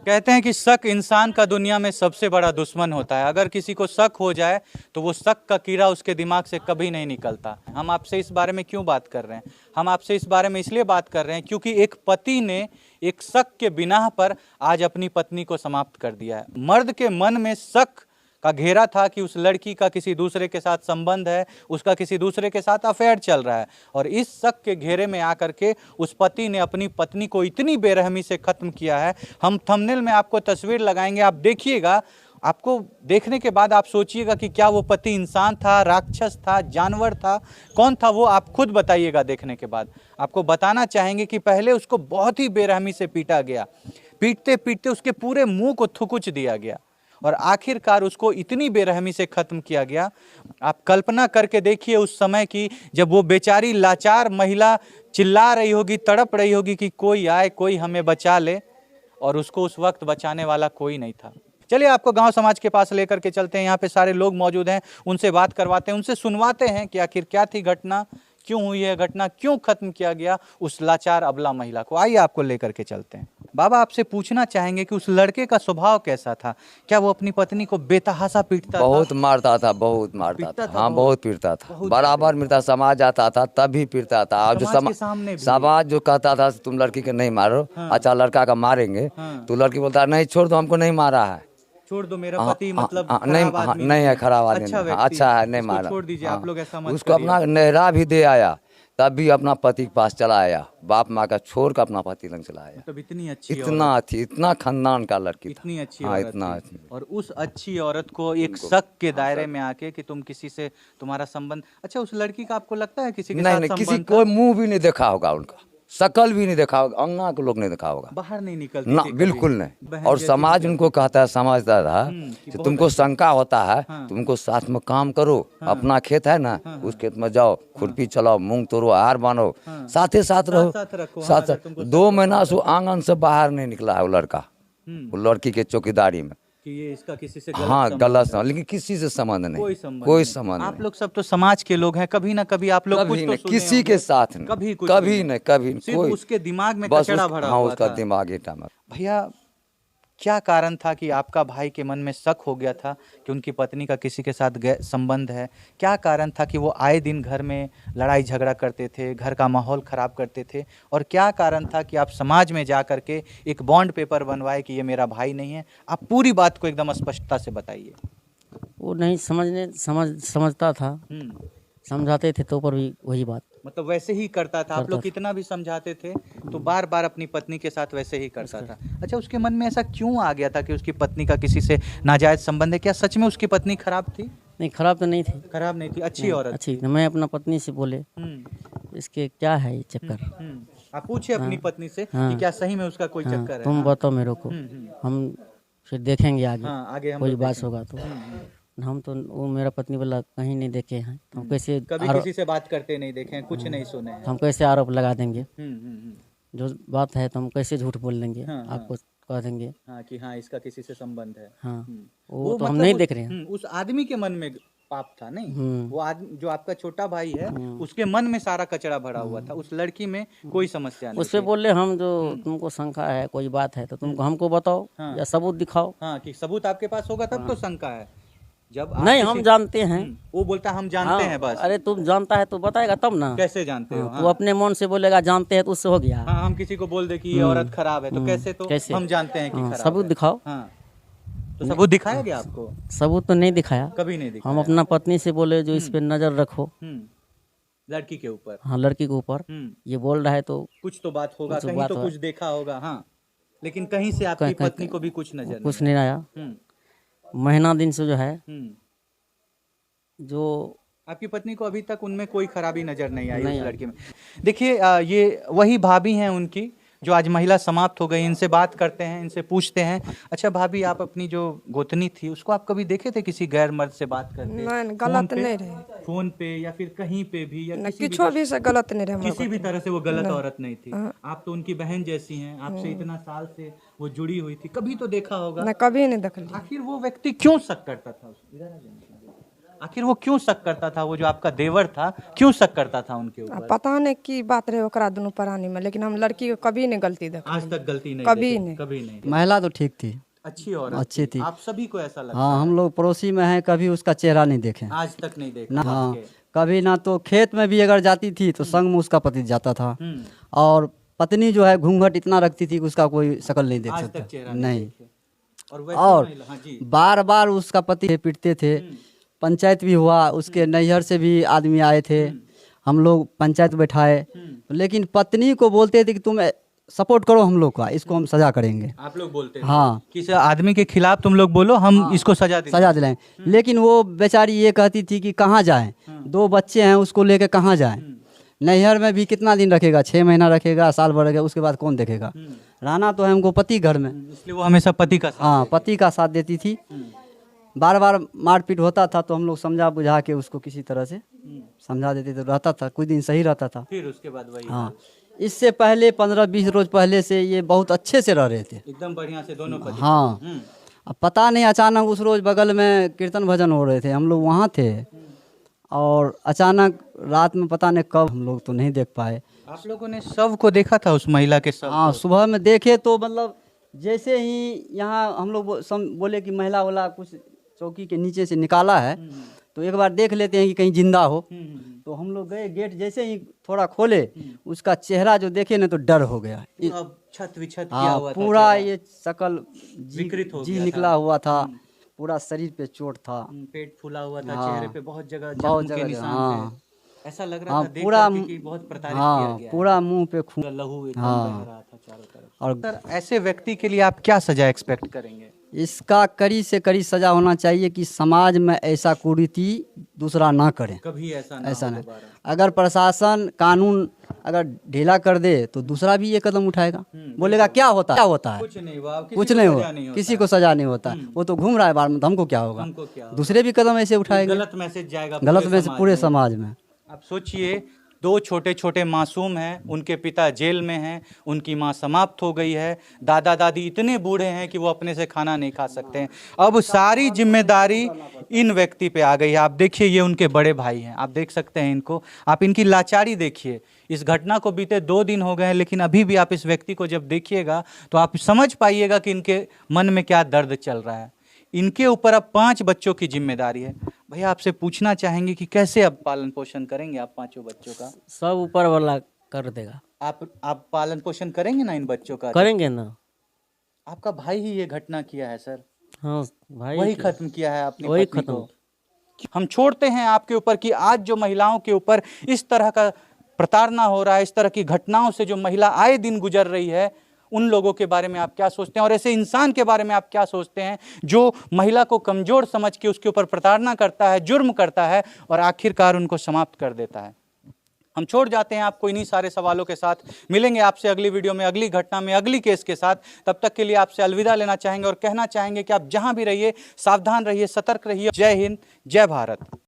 कहते हैं कि शक इंसान का दुनिया में सबसे बड़ा दुश्मन होता है। अगर किसी को शक हो जाए तो वो शक का कीड़ा उसके दिमाग से कभी नहीं निकलता। हम आपसे इस बारे में क्यों बात कर रहे हैं? हम आपसे इस बारे में इसलिए बात कर रहे हैं क्योंकि एक पति ने एक शक के बिना पर आज अपनी पत्नी को समाप्त कर दिया है। मर्द के मन में शक का घेरा था कि उस लड़की का किसी दूसरे के साथ संबंध है, उसका किसी दूसरे के साथ अफेयर चल रहा है, और इस शक के घेरे में आकर के उस पति ने अपनी पत्नी को इतनी बेरहमी से खत्म किया है। हम थंबनेल में आपको तस्वीर लगाएंगे, आप देखिएगा। आपको देखने के बाद आप सोचिएगा कि क्या वो पति इंसान था, राक्षस था, जानवर था, कौन था वो, आप खुद बताइएगा। देखने के बाद आपको बताना चाहेंगे कि पहले उसको बहुत ही बेरहमी से पीटा गया, पीटते पीटते उसके पूरे मुंह को थुकुच दिया गया और आखिरकार उसको इतनी बेरहमी से खत्म किया गया। आप कल्पना करके देखिए उस समय की, जब वो बेचारी लाचार महिला चिल्ला रही होगी, तड़प रही होगी कि कोई आए, कोई हमें बचा ले, और उसको उस वक्त बचाने वाला कोई नहीं था। चलिए आपको गांव समाज के पास लेकर के चलते हैं। यहाँ पे सारे लोग मौजूद हैं, उनसे बात करवाते हैं, उनसे सुनवाते हैं कि आखिर क्या थी घटना, क्यों हुई है घटना, क्यों खत्म किया गया उस लाचार अबला महिला को। आइए आपको लेकर के चलते हैं। बाबा, आपसे पूछना चाहेंगे कि उस लड़के का स्वभाव कैसा था? क्या वो अपनी पत्नी को बेतहाशा पीटता बहुत था? मारता था, बहुत मारता पीटता था। था हाँ, बहुत? बहुत पीटता था, बहुत बराबर मिलता। समाज आता था तब भी पीटता था। और जो समाज के सामने भी? समाज जो कहता था तुम लड़की के नहीं मारो, हाँ। अच्छा लड़का का मारेंगे, हाँ। तो लड़की बोलता है नहीं छोड़ दो, हमको नहीं मारा है, छोड़ दो, मेरा हाँ, पति हाँ, मतलब हाँ, खराब आदमी नहीं है, खराब आदमी अच्छा नहीं, हाँ, व्यक्ति अच्छा है, नहीं इसको मारा, छोड़ दीजिए। हाँ। आप लोग ऐसा मत उसको करिए। अपना नहरा भी दे आया, तब भी अपना पति के पास चला आया, बाप माँ का छोड़ कर अपना पति लंग चला आया। मतलब इतनी अच्छी इतना औरत, थी, इतना खानदान का लड़की था, इतनी अच्छी हाँ, औरत इतना थी, और उस अच्छी औरत को एक शक के दायरे में आके कि तुम किसी से, तुम्हारा संबंध, अच्छा उस लड़की का आपको लगता है किसी के नहीं साथ नहीं, किसी संबंध था? कोई मुंह भी नहीं देखा होगा उनका, शकल भी नहीं देखा होगा, अंगना के लोग नहीं देखा होगा, बाहर नहीं निकलती ना थी कभी? बिल्कुल नहीं। बहन और जैसी समाज थी। उनको कहता है, समझता था कि कि बहुत तुमको अच्छी। शंका होता है, हाँ। तुमको साथ में काम करो, हाँ। अपना खेत है ना, हाँ, उस खेत में जाओ, खुरपी चलाओ, मूंग तोड़ो, आहार बांधो, हाँ। साथ ही साथ रहो, साथ रखो, हाँ, साथ अगर तुमको शक 2 हो महीना तो। से वो आंगन से बाहर नहीं निकला है वो लड़का, वो लड़की के चौकीदारी में। कि ये इसका किसी से हाँ, संबंध गलत है। समझ, लेकिन किसी से संबंध नहीं, कोई संबंध कोई नहीं। संबंध आप नहीं, लोग सब तो समाज के लोग हैं, कभी ना कभी आप लोग कुछ कभी तो नहीं, सुने किसी के होंगे। साथ नहीं, कभी कुछ कभी भी नहीं, कभी नहीं, सिर्फ कोई उसके दिमाग में बस कचड़ा भरा हाँ, हुआ उसका था। दिमाग ही टाइम। भैया, क्या कारण था कि आपका भाई के मन में शक हो गया था कि उनकी पत्नी का किसी के साथ संबंध है? क्या कारण था कि वो आए दिन घर में लड़ाई झगड़ा करते थे, घर का माहौल खराब करते थे? और क्या कारण था कि आप समाज में जा कर के एक बॉन्ड पेपर बनवाए कि ये मेरा भाई नहीं है? आप पूरी बात को एकदम स्पष्टता से बताइए। वो नहीं समझता था, समझाते थे तो पर भी वही बात मतलब वैसे ही करता था? आप लोग कितना भी समझाते थे तो बार बार अपनी पत्नी के साथ वैसे ही करता था। अच्छा, उसके मन में ऐसा क्यों आ गया था कि उसकी पत्नी का किसी से नाजायज संबंध है? क्या सच में उसकी पत्नी खराब थी? नहीं, खराब तो नहीं थी। खराब नहीं थी, अच्छी औरत अच्छी। मैं अपना पत्नी से बोले इसके क्या है ये चक्कर, आप पूछे अपनी पत्नी से हाँ। कि क्या सही में उसका कोई चक्कर है? तुम बताओ मेरे को, हम फिर देखेंगे आगे, आगे हम कोई लोग बात होगा तो। हम तो, वो मेरा पत्नी बोला कहीं नहीं देखे हैं, हम कैसे कभी किसी से बात करते नहीं देखे हैं, कुछ नहीं सुने हैं। हम कैसे आरोप लगा देंगे? जो बात है तो हम कैसे झूठ बोल देंगे? आपको कह देंगे हाँ कि हाँ इसका किसी से संबंध है। हाँ, वो तो मतलब हम नहीं देख रहे हैं। उस आदमी के मन में पाप था, नहीं वो आदमी जो आपका छोटा भाई है उसके मन में सारा कचरा भरा हुआ था, उस लड़की में कोई समस्या नहीं। उस पे बोले हम, जो तुमको शंका है, कोई बात है तो तुमको हमको बताओ, या सबूत दिखाओ। हाँ, कि सबूत आपके पास होगा तब तो शंका है। जब नहीं, हम जानते हैं। वो बोलता हम जानते हैं बस। अरे तुम जानता है तो बताएगा तब ना। कैसे जानते हो? तू अपने मन से बोलेगा जानते हैं तो उससे हो गया। हाँ, हम किसी को बोल दे कि ये औरत खराब है तो कैसे? तो कैसे? हम जानते हैं कि खराब सबूत है। दिखाओ। हाँ, तो सबूत दिखाया गया आपको? सबूत तो नहीं दिखाया, कभी नहीं दिखाया। हम अपना पत्नी से बोले जो इस पे नजर रखो, लड़की के ऊपर। हाँ, लड़की के ऊपर ये बोल रहा है तो कुछ तो बात होगा, कहीं तो कुछ देखा होगा। हाँ, लेकिन कहीं से आपकी पत्नी को भी कुछ नजर कुछ नहीं आया। महीना दिन से जो है, जो आपकी पत्नी को अभी तक उनमें कोई खराबी नजर नहीं आई उस लड़की में। देखिए, ये वही भाभी हैं उनकी जो आज महिला समाप्त हो गई। इनसे बात करते हैं, इनसे पूछते हैं। अच्छा भाभी, आप अपनी जो गोतनी थी उसको आप कभी देखे थे किसी गैर मर्द से बात करते? नहीं, गलत नहीं रहे। फोन पे या फिर कहीं पे भी, या किसी भी से गलत नहीं रहे, किसी भी तरह से वो गलत औरत नहीं थी। आप तो उनकी बहन जैसी हैं, आपसे इतना साल से वो जुड़ी हुई थी, कभी तो देखा होगा? कभी नहीं देख लिया। आखिर वो व्यक्ति क्यों शक करता था? आखिर वो क्यों शक करता था, वो जो आपका देवर था क्यों शक करता था उनके अब ऊपर? पता नहीं की बात रहे ओकरा दोनों प्राणी में, लेकिन हम लड़की को कभी नहीं गलती देखा। आज तक गलती नहीं कभी देखी, नहीं। कभी नहीं। महिला तो ठीक थी, अच्छी औरत अच्छी थी। आप सभी को ऐसा लगता हाँ, हम लोग पड़ोसी में हैं, कभी उसका चेहरा नहीं देखे है? आज तक नहीं देखा ना। हाँ, आपके? कभी ना तो खेत में भी अगर जाती थी तो संग में उसका पति जाता था, और पत्नी जो है घूंघट इतना रखती थी कि उसका कोई शक्ल नहीं देख आज सकता। तक चेहरा नहीं। देखे। और वैसी और महिला, हाँ जी, बार बार उसका पति पीटते थे, पंचायत भी हुआ, उसके नैहर से भी आदमी आए थे, हम लोग पंचायत बैठाए, लेकिन पत्नी को बोलते थे कि तुम सपोर्ट करो हम लोग का, इसको हम सजा करेंगे। आप लोग बोलते थे हाँ, किसी आदमी के खिलाफ तुम लोग बोलो, हम इसको सजा देंगे। सजा दिलाएं, लेकिन वो बेचारी ये कहती थी कि कहाँ जाएं, 2 बच्चे हैं, उसको लेके कहाँ जाएं। नैहर में भी कितना दिन रखेगा, 6 महीना रखेगा, साल भर रखेगा, उसके बाद कौन देखेगा। रहना तो है हमको पति घर में। इसलिए वो हमेशा पति का साथ हाँ, पति का साथ देती थी। बार बार मारपीट होता था तो हम लोग समझा बुझा के उसको किसी तरह से समझा देते तो रहता था, कुछ दिन सही रहता था। फिर उसके बाद वही हाँ, इससे पहले 15-20 रोज पहले से ये बहुत अच्छे से रह रहे थे। एकदम बढ़िया से दोनों पति। हाँ, अब पता नहीं अचानक उस रोज बगल में कीर्तन भजन हो रहे थे, हम लोग वहाँ थे, और अचानक रात में पता नहीं कब, हम लोग तो नहीं देख पाए। आप लोगों ने शव को देखा था, उस महिला के शव हाँ, को? सुबह में देखे तो मतलब जैसे ही यहाँ हम लोग बोले कि महिला वाला कुछ चौकी के नीचे से निकाला है, तो एक बार देख लेते हैं कि कहीं जिंदा हो। तो हम लोग गए, गेट जैसे ही थोड़ा खोले, उसका चेहरा जो देखे ना तो डर हो गया। अब छत विछत किया हाँ, हुआ था पूरा चेहरा। ये शकल विकृत हो जी गया निकला हुआ था, पूरा शरीर पे चोट था, पेट फूला हुआ था, हाँ, चेहरे पे बहुत जगह बहुत जख्म के जगह, निशान हाँ। थे। ऐसा लग रहा हाँ, था देख पूरा करके कि बहुत प्रताड़ित किया हाँ, गया पूरा मुंह पे खून। है। लहू एकदम हाँ। बह रहा था चारों तरफ। और सर, ऐसे व्यक्ति के लिए आप क्या सजा एक्सपेक्ट करेंगे? इसका कड़ी से कड़ी सजा होना चाहिए कि समाज में ऐसा कुरीति दूसरा ना करे, कभी ऐसा ना ऐसा हो नहीं। दोबारा। अगर प्रशासन कानून अगर ढीला कर दे तो दूसरा भी ये कदम उठाएगा, बोलेगा क्या होता है, क्या होता है, कुछ नहीं हुआ, कुछ नहीं हो, किसी को सजा नहीं होता, वो तो घूम रहा है बाहर में, तो हमको क्या होगा। हमको क्या होगा? दूसरे भी कदम ऐसे उठाएंगे, गलत मैसेज जाएगा गलत पूरे में से समाज पूरे में। समाज में। आप सोचिए, 2 छोटे छोटे मासूम हैं, उनके पिता जेल में हैं, उनकी माँ समाप्त हो गई है, दादा दादी इतने बूढ़े हैं कि वो अपने से खाना नहीं खा सकते हैं। अब सारी जिम्मेदारी इन व्यक्ति पे आ गई है। आप देखिए, ये उनके बड़े भाई हैं, आप देख सकते हैं इनको, आप इनकी लाचारी देखिए। इस घटना को बीते 2 दिन हो गए हैं, लेकिन अभी भी आप इस व्यक्ति को जब देखिएगा तो आप समझ पाइएगा कि इनके मन में क्या दर्द चल रहा है। इनके ऊपर अब 5 बच्चों की जिम्मेदारी है। भैया, आपसे पूछना चाहेंगे कि कैसे अब पालन पोषण करेंगे आप 5 बच्चों का? सब ऊपर वाला कर देगा, आप पालन पोषण करेंगे ना इन बच्चों का? करेंगे ना। आपका भाई ही ये घटना किया है सर, हाँ भाई, वही खत्म किया है अपनी वही पत्नी खत्म। को। हम छोड़ते हैं आपके ऊपर कि आज जो महिलाओं के ऊपर इस तरह का प्रताड़ना हो रहा है, इस तरह की घटनाओं से जो महिला आए दिन गुजर रही है, उन लोगों के बारे में आप क्या सोचते हैं, और ऐसे इंसान के बारे में आप क्या सोचते हैं जो महिला को कमजोर समझ के उसके ऊपर प्रताड़ना करता है, जुर्म करता है और आखिरकार उनको समाप्त कर देता है। हम छोड़ जाते हैं आपको इन्हीं सारे सवालों के साथ। मिलेंगे आपसे अगली वीडियो में, अगली घटना में, अगली केस के साथ। तब तक के लिए आपसे अलविदा लेना चाहेंगे और कहना चाहेंगे कि आप जहां भी रहिए सावधान रहिए, सतर्क रहिए। जय हिंद, जय भारत।